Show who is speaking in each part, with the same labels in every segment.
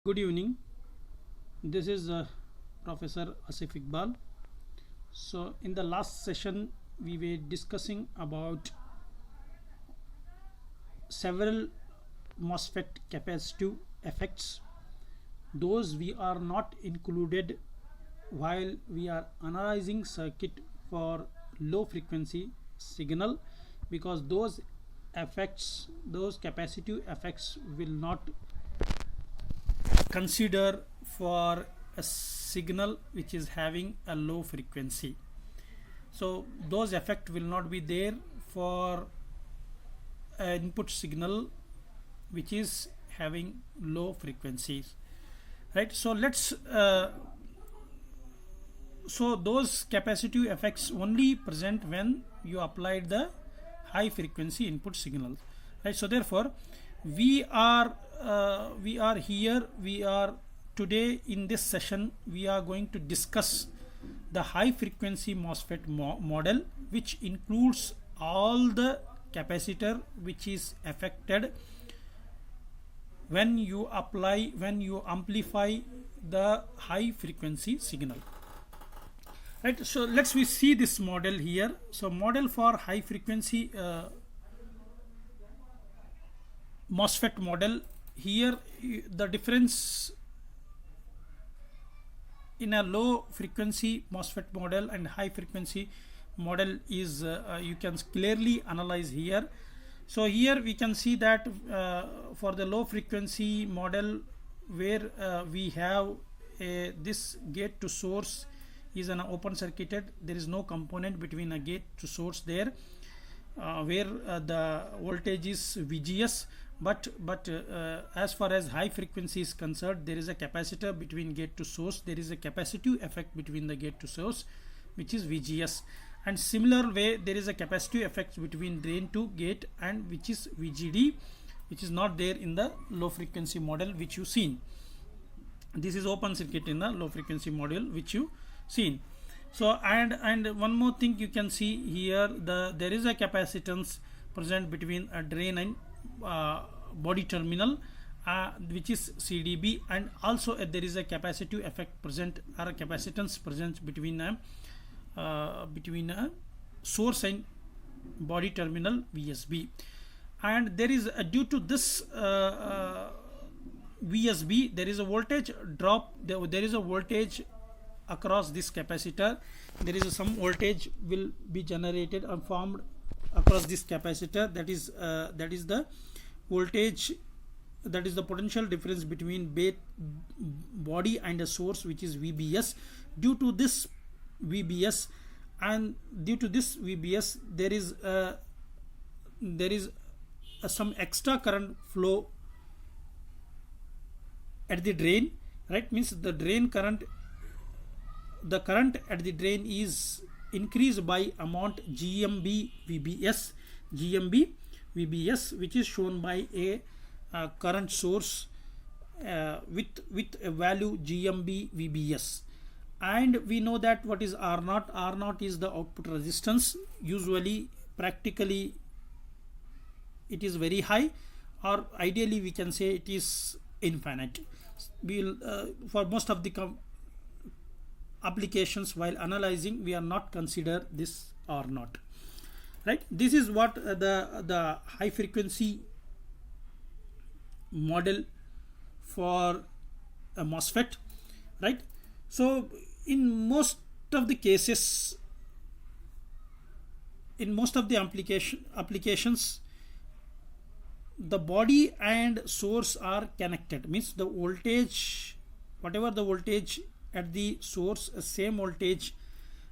Speaker 1: Good evening. This is Professor Asif Iqbal. So, in the last session, we were discussing about several MOSFET capacitive effects. Those we are not included while we are analyzing circuit for low frequency signal, because those capacitive effects will not consider for a signal which is having a low frequency. So those effect will not be there for an input signal which is having low frequencies, right? So let's so those capacitive effects only present when you applied the high frequency input signal, right? So therefore we are today in this session we are going to discuss the high frequency MOSFET model, which includes all the capacitor which is affected when you amplify the high frequency signal, right? So let's we see this model here. So model for high frequency MOSFET model. Here the difference in a low frequency MOSFET model and high frequency model is you can clearly analyze here. So here we can see that for the low frequency model, where we have this gate to source is an open circuited, there is no component between a gate to source there, where the voltage is VGS. But as far as high frequency is concerned, there is a capacitor between gate to source, there is a capacitive effect between the gate to source which is VGS, and similar way there is a capacitive effect between drain to gate and which is VGD, which is not there in the low frequency model which you seen. This is open circuit in the low frequency model which you seen. So and one more thing you can see here, there is a capacitance present between a drain and body terminal, which is CDB, and also there is a capacitive effect present or a capacitance present between a source and body terminal VSB. And there is due to this VSB, there is a voltage drop, there is a voltage across this capacitor, there is some voltage will be generated and formed across this capacitor, that is the voltage, that is the potential difference between body and a source, which is VBS. Due to this VBS there is some extra current flow at the drain, right? Means the current at the drain is increased by amount GMB VBS, which is shown by a current source with a value GMB VBS. And we know that what is R0 is the output resistance. Usually practically it is very high, or ideally we can say it is infinite. We'll for most of the applications while analyzing, we are not consider this R0, right? This is what the high frequency model for a MOSFET, right? So in most of the cases, in most of the applications, the body and source are connected, means the voltage, whatever the voltage at the source, same voltage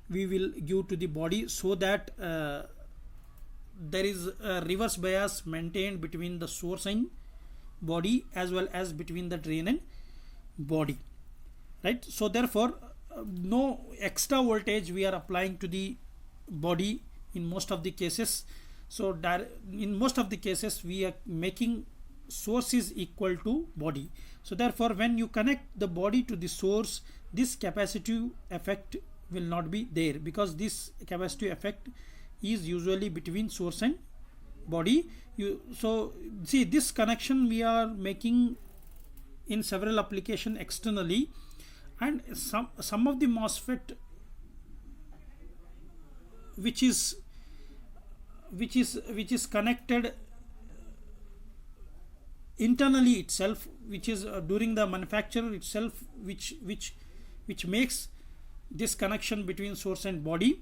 Speaker 1: we will give to the body, so that there is a reverse bias maintained between the source and body, as well as between the drain and body, right? So therefore no extra voltage we are applying to the body in most of the cases. So in most of the cases we are making source is equal to body. So therefore when you connect the body to the source, this capacitive effect will not be there, because this capacitive effect is usually between source and body. So see, this connection we are making in several application externally, and some of the MOSFET which is connected internally itself, which is during the manufacture itself, which makes this connection between source and body,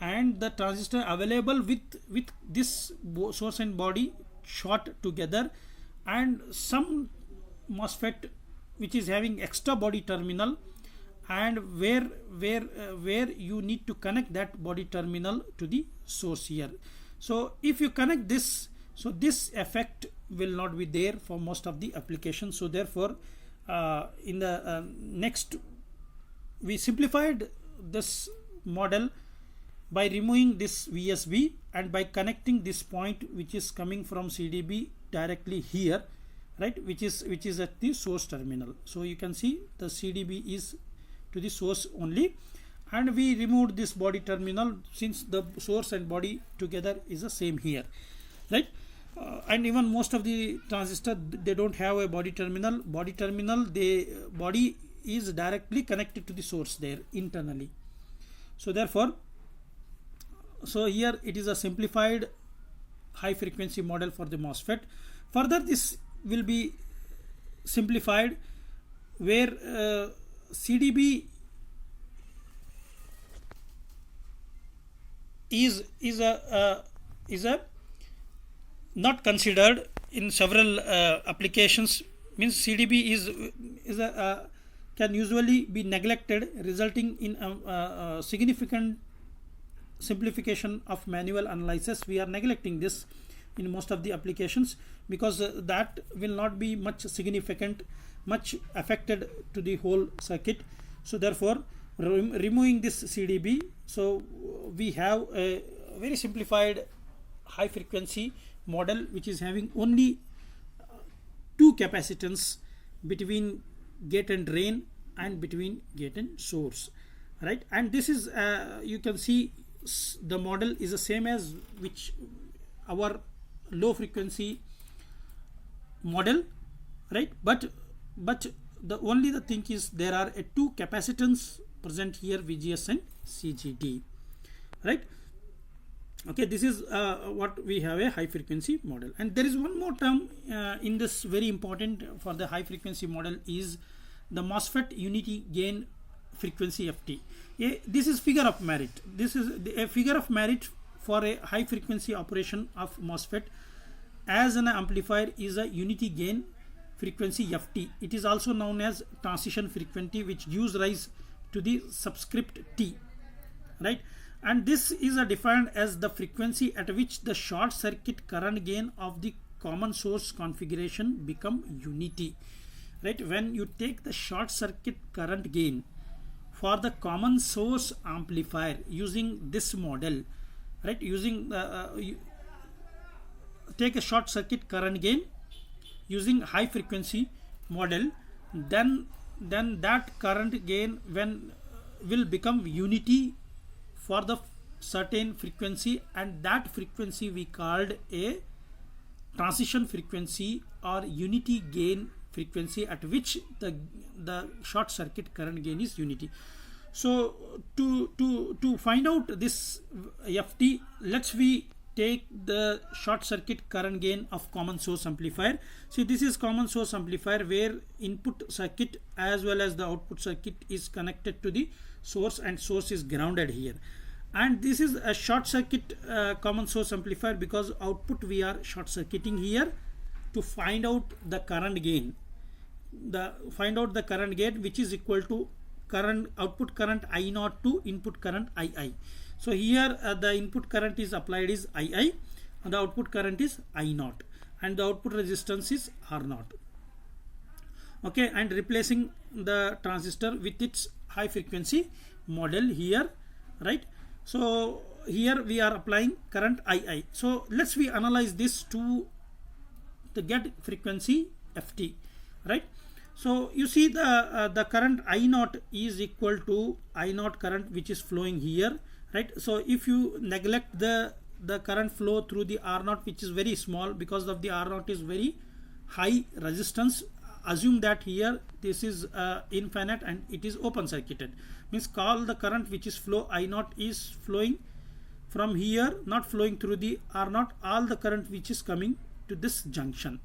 Speaker 1: and the transistor available with this source and body short together, and some MOSFET which is having extra body terminal, and where you need to connect that body terminal to the source here. So if you connect this, so this effect will not be there for most of the applications. So therefore in the next, we simplified this model by removing this VSB and by connecting this point which is coming from CDB directly here, right, which is at the source terminal. So you can see the CDB is to the source only, and we removed this body terminal since the source and body together is the same here, right. And even most of the transistor, they don't have a body terminal. Body is directly connected to the source there internally. So therefore, so here it is a simplified high frequency model for the MOSFET. Further, this will be simplified where CDB is a not considered in several applications. Means CDB can usually be neglected, resulting in a significant simplification of manual analysis. We are neglecting this in most of the applications because that will not be much significant, much affected to the whole circuit. So therefore, removing this CDB, so we have a very simplified high frequency model which is having only two capacitance between gate and drain and between gate and source, right. And this is you can see the model is the same as which our low frequency model, right, but the only the thing is there are two capacitance present here, VGS and CGD, right. Okay, this is what we have a high frequency model. And there is one more term in this very important for the high frequency model is the MOSFET unity gain frequency FT. This is figure of merit. This is a figure of merit for a high frequency operation of MOSFET as an amplifier is a unity gain frequency FT. It is also known as transition frequency, which gives rise to the subscript T, right. And this is defined as the frequency at which the short circuit current gain of the common source configuration become unity, right. When you take the short circuit current gain for the common source amplifier using this model, right, using take a short circuit current gain using high frequency model, then that current gain will become unity for the certain frequency, and that frequency we called a transition frequency or unity gain frequency at which the short circuit current gain is unity. So to find out this FT, let's we take the short circuit current gain of common source amplifier. See, this is common source amplifier where input circuit as well as the output circuit is connected to the source, and source is grounded here. And this is a short circuit common source amplifier because output we are short circuiting here to find out the current gain. Find out the current gain which is equal to current output current I0 to input current II. So here the input current is applied is II and the output current is I0 and the output resistance is R0. Okay, and replacing the transistor with its high frequency model here, right. So here we are applying current II. So let's we analyze this to get frequency FT, right. So you see the current I0 is equal to I0 current which is flowing here, right. So if you neglect the current flow through the R0 which is very small because of the R0 is very high resistance, assume that here this is infinite and it is open circuited, means all the current which is flow I0 is flowing from here, not flowing through the R0, all the current which is coming to this junction,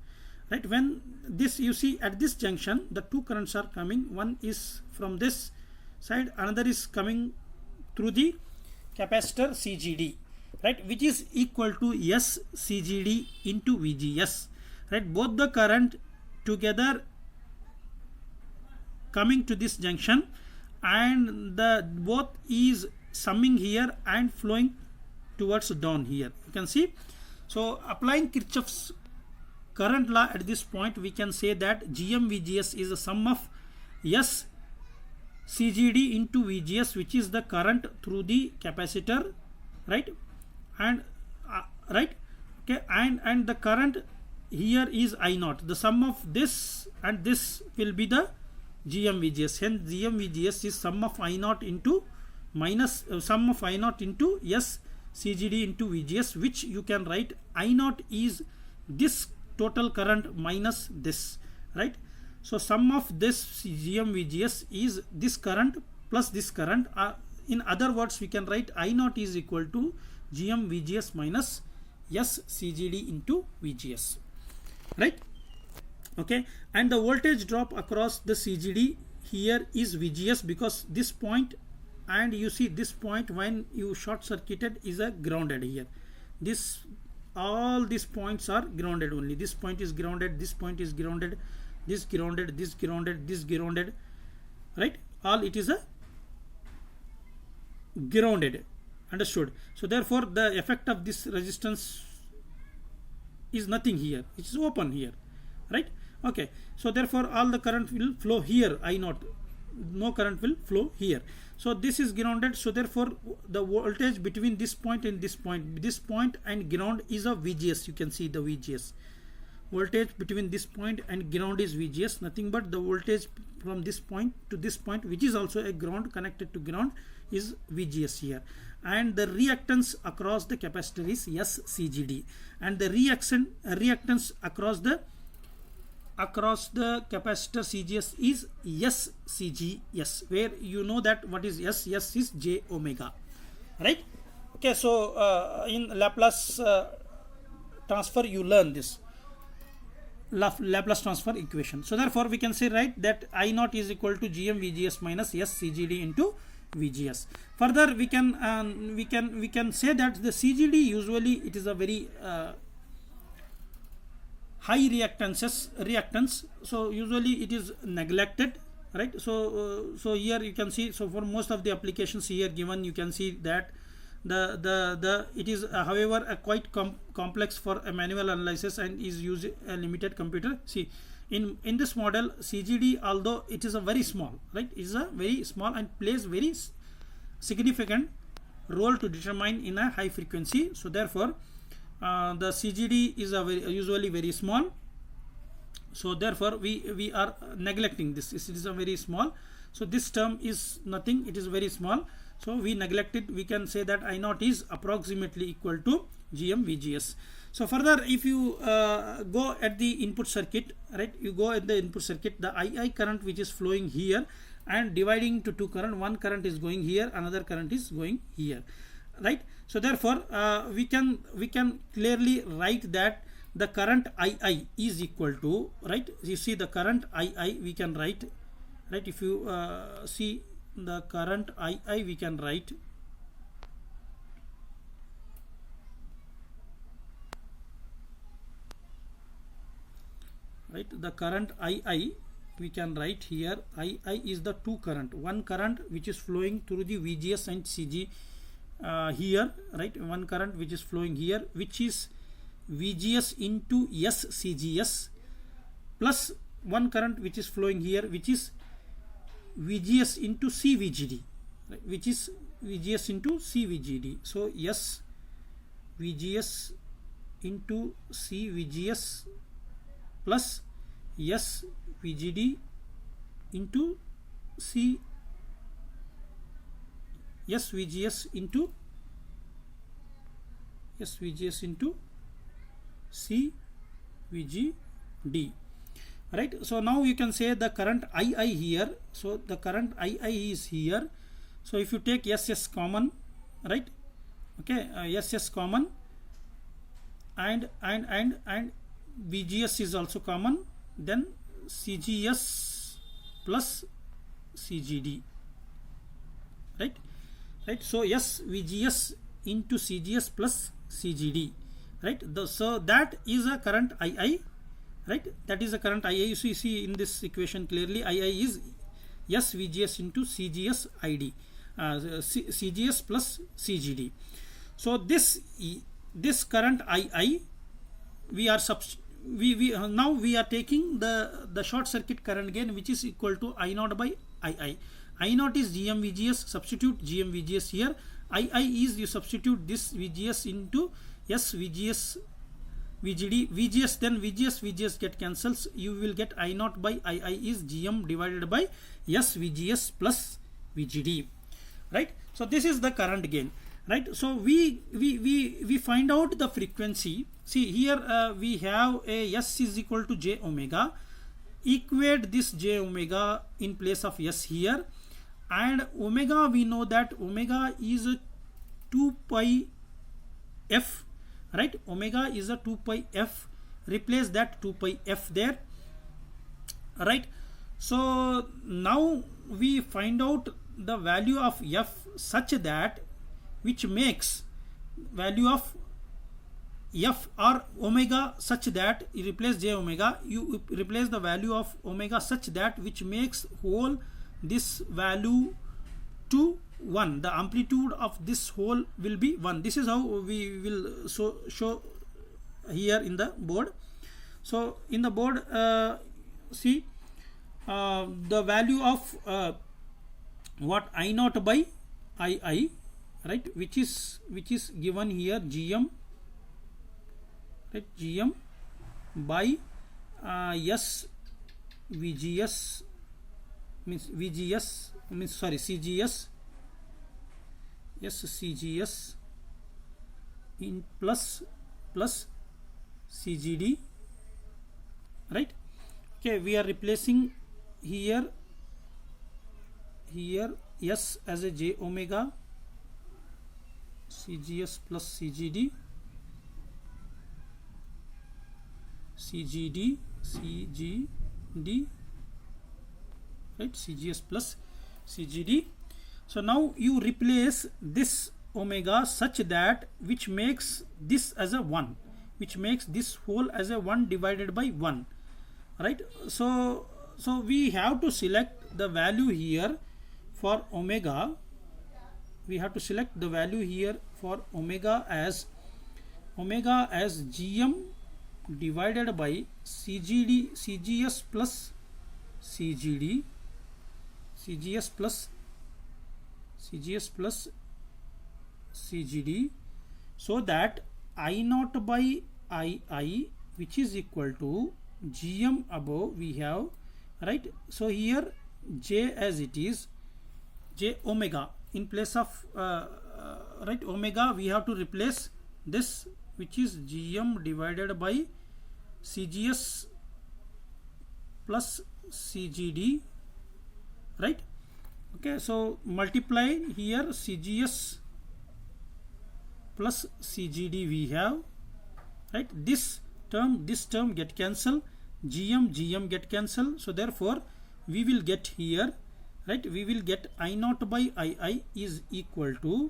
Speaker 1: right? When this, you see at this junction the two currents are coming, one is from this side, another is coming through the capacitor CGD, right, which is equal to S CGD into VGS, right? Both the current together coming to this junction, and the both is summing here and flowing towards down here, you can see. So applying Kirchhoff's current law at this point, we can say that GM VGS is a sum of S CGD into VGS, which is the current through the capacitor, right? And right, okay, and the current here is I0. The sum of this and this will be the GM VGS. Hence GM VGS is sum of I0 into minus sum of I0 into S CGD into VGS, which you can write I0 is this total current minus this, right? So sum of this GM VGS is this current plus this current. In other words, we can write I0 is equal to GM VGS minus S CGD into VGS, right? Okay, and the voltage drop across the CGD here is VGS, because this point, and you see this point when you short circuited is a grounded here. This, all these points are grounded only. This point is grounded, this point is grounded, this grounded, this grounded, this grounded, right? All it is a grounded, understood? So therefore the effect of this resistance is nothing here, it is open here, right? Okay, so therefore all the current will flow here, I0, no current will flow here. So this is grounded, so therefore the voltage between this point and this point and ground is a VGS. You can see the VGS voltage between this point and ground is VGS, nothing but the voltage from this point to this point, which is also a ground, connected to ground, is VGS here. And the reactance across the capacitor is S CGD, and the reactance across the capacitor CGS is S CGS, where you know that what is S is J omega, right? Okay, so in Laplace transfer you learn this Laplace transfer equation. So therefore we can say, right, that I0 is equal to GM VGS minus S CGD into VGS. Further we can say that the CGD usually it is a very high reactance, so usually it is neglected, right? So here you can see, so for most of the applications here given, you can see that it is however a quite complex for a manual analysis and is used a limited computer. See, in this model CGD, although it is a very small, right, it is a very small and plays very significant role to determine in a high frequency. So therefore the CGD is usually very small, so therefore we are neglecting this. It is a very small, so this term is nothing, it is very small, so we neglect it. We can say that I0 is approximately equal to GM VGS. So further, if you go at the input circuit, right, you go at the input circuit, the II current which is flowing here and dividing to two current, one current is going here, another current is going here, right? So therefore we can clearly write that the current II is equal to, right, you see the current II we can write, right, if you see the current II we can write the current II we can write here. II is the two current, one current which is flowing through the VGS and CG here, right, one current which is flowing here, which is VGS into S CGS, plus one current which is flowing here, which is VGS into CVGD, right, which is VGS into CVGD. So S VGS into CVGS plus S VGD into C S VGS into C VGD, right? So now you can say the current II here, so the current II is here. So if you take SS common, right, okay, SS common, and VGS is also common, then CGS plus CGD, right? So yes, VGS into CGS plus CGD, right? So that is a current II, right? That is a current II. So you see in this equation clearly, II is yes VGS into CGS ID, CGS plus CGD. So this current II, we are now we are taking the short circuit current gain, which is equal to I0 by II. I0 is GM VGS, substitute GM VGS here. II is, you substitute this VGS into S VGS VGD, VGS, then VGS get cancels, you will get I0 by II is GM divided by S VGS plus VGD, right? So this is the current gain, right? So we find out the frequency. See here, we have a S is equal to J omega. Equate this J omega in place of S here, and omega, we know that omega is a 2 pi f, right? Omega is a 2 pi f. Replace that 2 pi f there, right? So now we find out the value of f such that, which makes value of f or omega such that, you replace J omega, you replace the value of omega such that which makes whole this value to 1. The amplitude of this whole will be 1. This is how we will show here in the board. So in the board, see the value of what I0 by II, right, which is given here GM, right, GM by S VGS means VGS means sorry CGS, yes, CGS in plus CGD, right? Okay, we are replacing here S as a J omega, CGS plus CGD, right, CGS plus CGD. So now you replace this omega such that which makes this as a 1, which makes this whole as a 1 divided by 1, right? So we have to select the value here for omega. We have to select the value here for omega as GM divided by CGS plus CGD, CGS plus CGD, so that I0 by II, which is equal to GM above we have, right? So here J as it is, J omega in place of right, omega, we have to replace this, which is GM divided by CGS plus CGD, right? Okay, so multiply here CGS plus CGD we have, right? This term get cancel, GM get cancel, so therefore we will get here, right, we will get I0 by II is equal to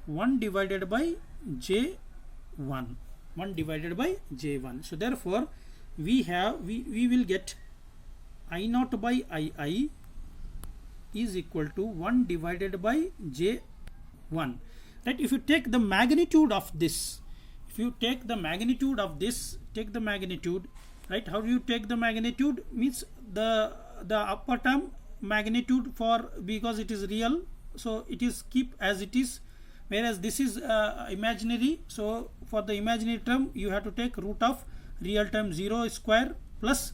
Speaker 1: 1 divided by J1, 1 divided by J1. So therefore we will get I0 by II is equal to 1 divided by J1, right? If you take the magnitude of this, take the magnitude, right? How do you take the magnitude? Means the upper term magnitude, for because it is real, so it is keep as it is, whereas this is imaginary. So for the imaginary term you have to take root of real term 0 square plus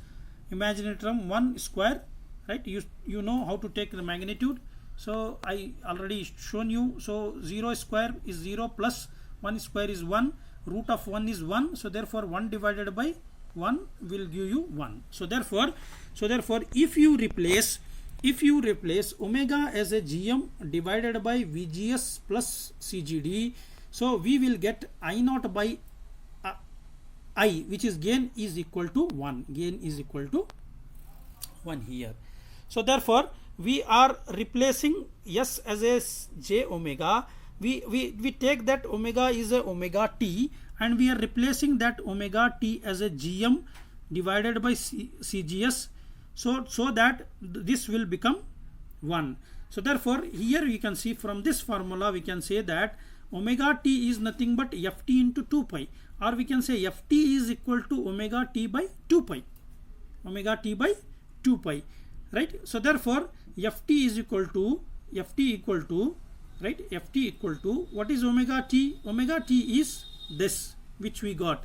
Speaker 1: imaginary term 1 square, right? You know how to take the magnitude, so I already shown you. So 0 square is 0 plus 1 square is 1, root of 1 is 1, so therefore 1 divided by 1 will give you 1. So therefore if you replace omega as a gm divided by VGS plus CGD, so we will get I naught by I, which is gain, is equal to 1. Gain is equal to 1 here. So therefore we are replacing S as a j omega. We take that omega is a omega t, and we are replacing that omega t as a gm divided by CGS, so that this will become 1. So therefore here we can see from this formula we can say that omega t is nothing but ft into 2 pi, or we can say ft is equal to omega t by 2 pi, omega t by 2 pi, right? So therefore ft is equal to right, ft equal to what is omega t? Omega t is this which we got.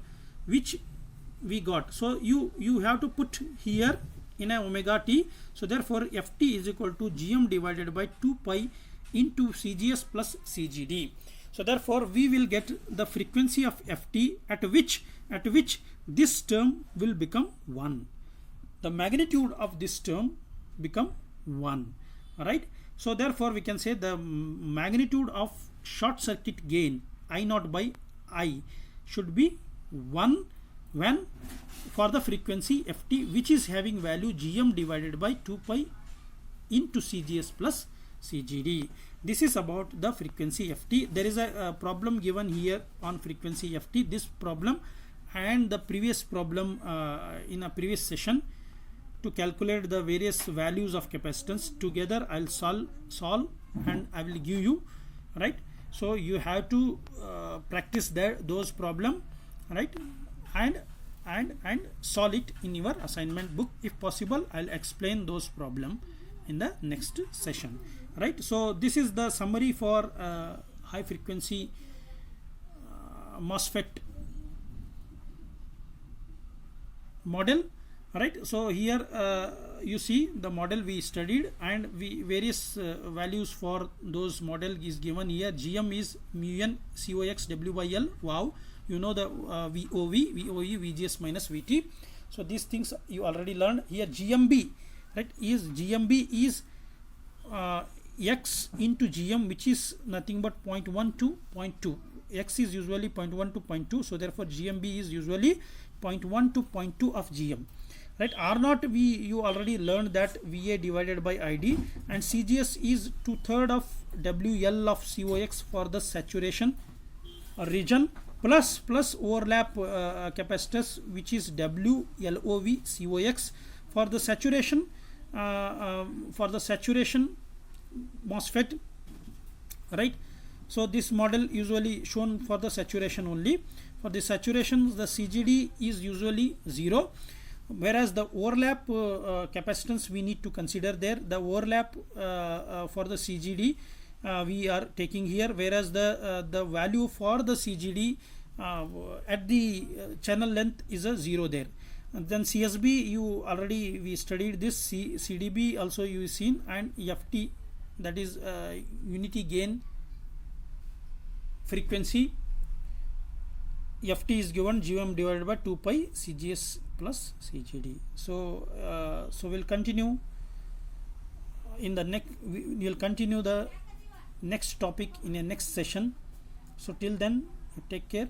Speaker 1: So you have to put here in a omega t. So therefore ft is equal to gm divided by 2 pi into CGS plus CGD. So therefore we will get the frequency of ft at which this term will become 1. The magnitude of this term become 1. Right? So therefore we can say the magnitude of short circuit gain I naught by I should be 1 when for the frequency ft which is having value gm divided by 2 pi into CGS plus CGD. This is about the frequency ft. There is a problem given here on frequency ft. This problem and the previous problem in a previous session, to calculate the various values of capacitance together, I'll solve and I will give you, right? So you have to practice those problem, right, and solve it in your assignment book. If possible, I'll explain those problem in the next session, right? So this is the summary for high frequency MOSFET model. Right, so here you see the model we studied, and various values for those model is given here. GM is mu n COX W by L. Wow, you know the VOV, VOE, VGS minus VT. So these things you already learned. Here GMB, right, is GMB is X into GM, which is nothing but 0.1 to 0.2. X is usually 0.1 to 0.2, so therefore GMB is usually 0.1 to 0.2 of GM. Right, R naught you already learned that VA divided by ID, and CGS is 2/3 of WL of COX for the saturation region plus overlap capacitors, which is WLOV COX for the saturation MOSFET, right? So this model usually shown for the saturation only. For the saturation the CGD is usually 0. Whereas the overlap capacitance we need to consider there. The overlap for the CGD we are taking here, whereas the value for the CGD at the channel length is a 0 there. And then CSB we studied this. CDB also you seen, and FT, that is unity gain frequency. FT is given GM divided by 2 pi CGS plus CGD. So we'll continue in the next. We'll continue the next topic in a next session. So till then, take care.